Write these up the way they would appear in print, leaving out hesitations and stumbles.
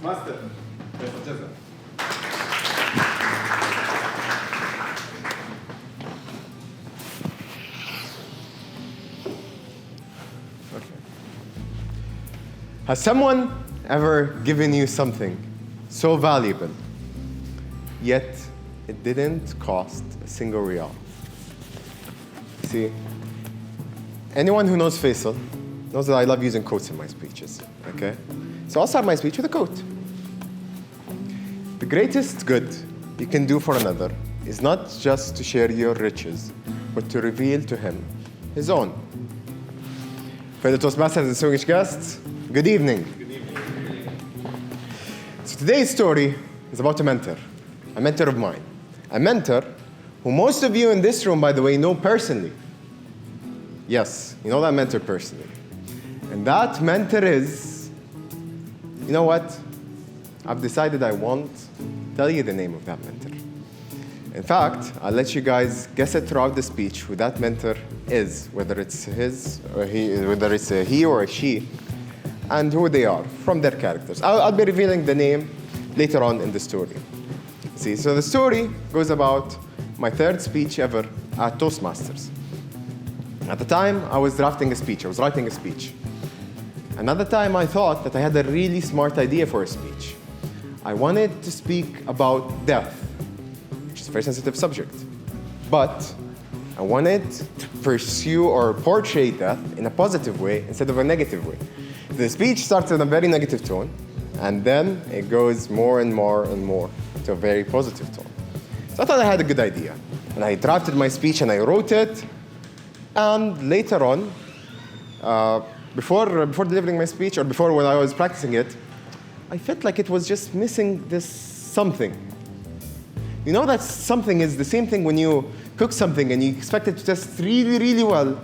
Toastmaster Faisal Jazar. Has someone ever given you something so valuable, yet it didn't cost a single real? See, anyone who knows Faisal knows that I love using quotes in my speeches, okay? So I'll start my speech with a quote. The greatest good you can do for another is not just to share your riches, but to reveal to him his own. For the Toastmasters and distinguished guests, good evening. Good evening. So today's story is about a mentor of mine. A mentor who most of you in this room, by the way, know personally. Yes, you know that mentor personally. And that mentor is, you know what? I've decided I won't tell you the name of that mentor. In fact, I'll let you guys guess it throughout the speech who that mentor is, whether it's his or whether it's a he or a she, and who they are from their characters. I'll be revealing the name later on in the story. See, so the story goes about my third speech ever at Toastmasters. At the time, I was writing a speech. Another time, I thought that I had a really smart idea for a speech. I wanted to speak about death, which is a very sensitive subject. But I wanted to pursue or portray death in a positive way instead of a negative way. The speech starts in a very negative tone, and then it goes more and more and more to a very positive tone. So I thought I had a good idea. And I drafted my speech and I wrote it. And later on, before delivering my speech, or before when I was practicing it, I felt like it was just missing this something. You know that something is the same thing when you cook something and you expect it to taste really, really well.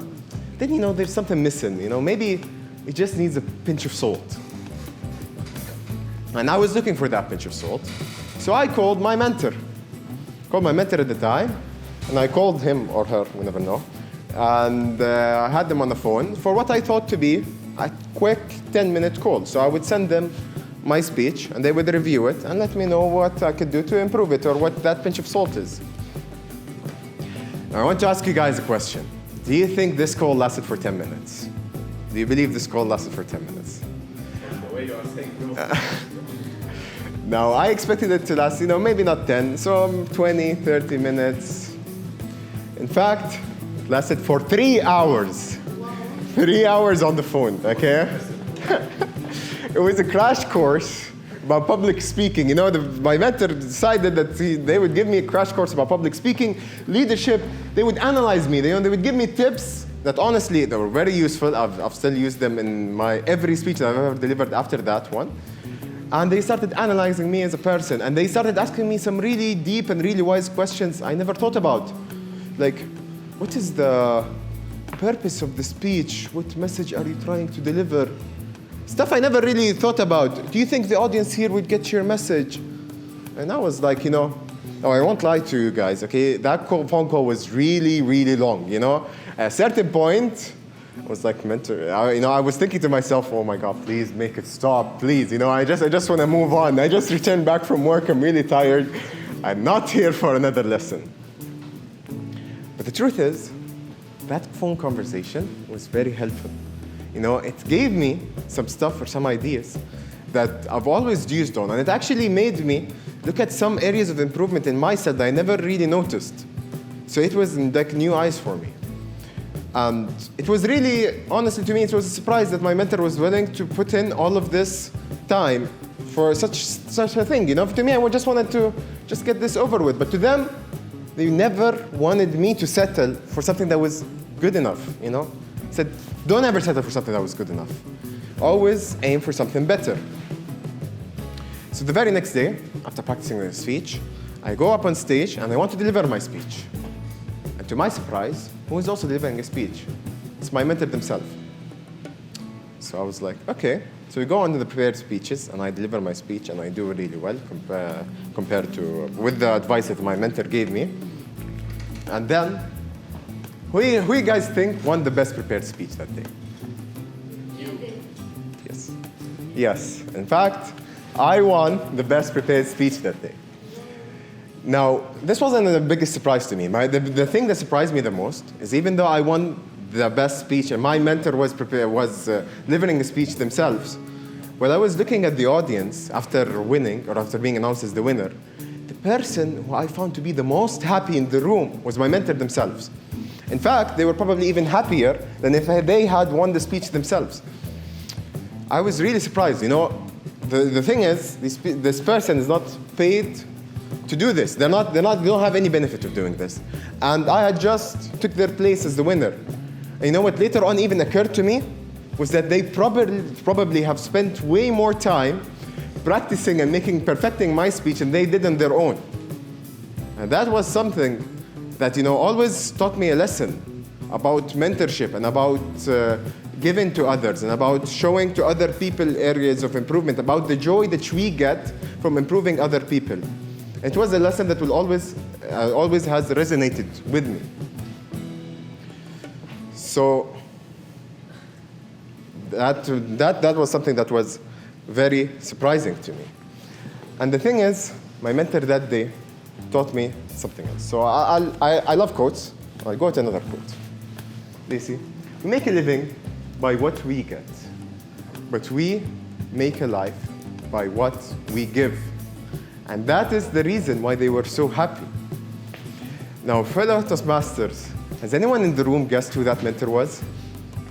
Then, you know, there's something missing. You know, maybe it just needs a pinch of salt. And I was looking for that pinch of salt. So I called my mentor. At the time. And I called him or her, we never know. And I had them on the phone for what I thought to be a quick 10-minute call. So I would send them my speech, and they would review it and let me know what I could do to improve it or what that pinch of salt is. Now, I want to ask you guys a question. Do you think this call lasted for 10 minutes? Do you believe this call lasted for 10 minutes? The way you are saying no. Now, I expected it to last, maybe not 10, so 20, 30 minutes. In fact, it lasted for 3 hours. 3 hours on the phone, okay? It was a crash course about public speaking. My mentor decided that they would give me a crash course about public speaking, leadership. They would analyze me. They would give me tips that honestly, they were very useful. I've still used them in my every speech that I've ever delivered after that one. And they started analyzing me as a person. And they started asking me some really deep and really wise questions I never thought about. Like, what is the purpose of the speech? What message are you trying to deliver? Stuff I never really thought about. Do you think the audience here would get your message? And I was like, I won't lie to you guys, okay? That phone call was really, really long, At a certain point, I was like, mentor, I was thinking to myself, oh my God, please make it stop, please. I just want to move on. I just returned back from work. I'm really tired. I'm not here for another lesson. But the truth is, that phone conversation was very helpful. It gave me some stuff or some ideas that I've always used on. And it actually made me look at some areas of improvement in myself that I never really noticed. So it was like new eyes for me. And it was really, honestly to me, it was a surprise that my mentor was willing to put in all of this time for such a thing. To me, I just wanted to just get this over with. But to them, they never wanted me to settle for something that was good enough, Said, don't ever settle for something that was good enough. Always aim for something better. So the very next day, after practicing the speech, I go up on stage and I want to deliver my speech. And to my surprise, who is also delivering a speech? It's my mentor themselves. So I was like, okay. So we go on to the prepared speeches and I deliver my speech and I do really well compared to with the advice that my mentor gave me. And then, who you guys think won the best prepared speech that day? You. Yes. Yes. In fact, I won the best prepared speech that day. Now, this wasn't the biggest surprise to me. The thing that surprised me the most is even though I won the best speech and my mentor was delivering a speech themselves, when I was looking at the audience after winning or after being announced as the winner, the person who I found to be the most happy in the room was my mentor themselves. In fact, they were probably even happier than if they had won the speech themselves. I was really surprised. You know, the thing is, this person is not paid to do this. They don't have any benefit of doing this. And I had just took their place as the winner. And you know what later on even occurred to me was that they probably have spent way more time practicing and perfecting my speech than they did on their own. And that was something that, you know, always taught me a lesson about mentorship and about giving to others and about showing to other people areas of improvement, about the joy that we get from improving other people. It was a lesson that will always has resonated with me. So that was something that was very surprising to me. And the thing is, my mentor that day taught me something else. So I love quotes. I'll go to another quote. They say, we make a living by what we get, but we make a life by what we give. And that is the reason why they were so happy. Now, fellow Toastmasters, has anyone in the room guessed who that mentor was?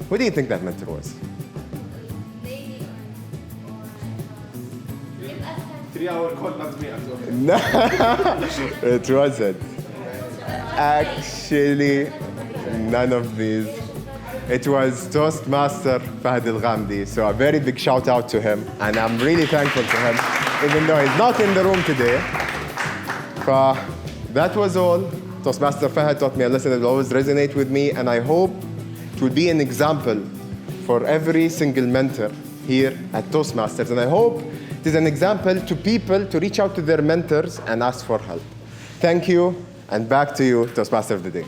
Who do you think that mentor was? 3-hour call, not me. No, it wasn't. Actually, none of these. It was Toastmaster Faisal Jazar. So a very big shout out to him. And I'm really thankful to him, even though he's not in the room today. That was all. Toastmaster Fahad taught me a lesson that will always resonate with me. And I hope it will be an example for every single mentor here at Toastmasters. And I hope it is an example to people to reach out to their mentors and ask for help. Thank you, and back to you, Toastmaster of the Day.